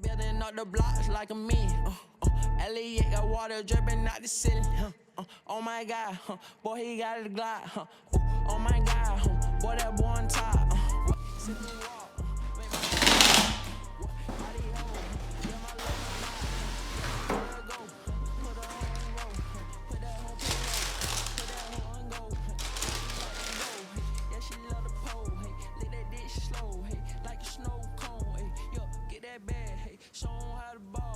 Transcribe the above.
been building up the blocks like a man. Elliot got water dripping out the ceiling. Oh my God, boy, he got a Glock. Oh my God, boy, that boy on top. Sit the walk, make my body hold. Yeah, my love, my let her go. Put her on roll. Put that on payroll. Put that on go. Yeah, she love the pole. Hey, lick that dick slow. Hey, like a snow cone. Hey, yo, get that bag. Hey, show 'em how to ball.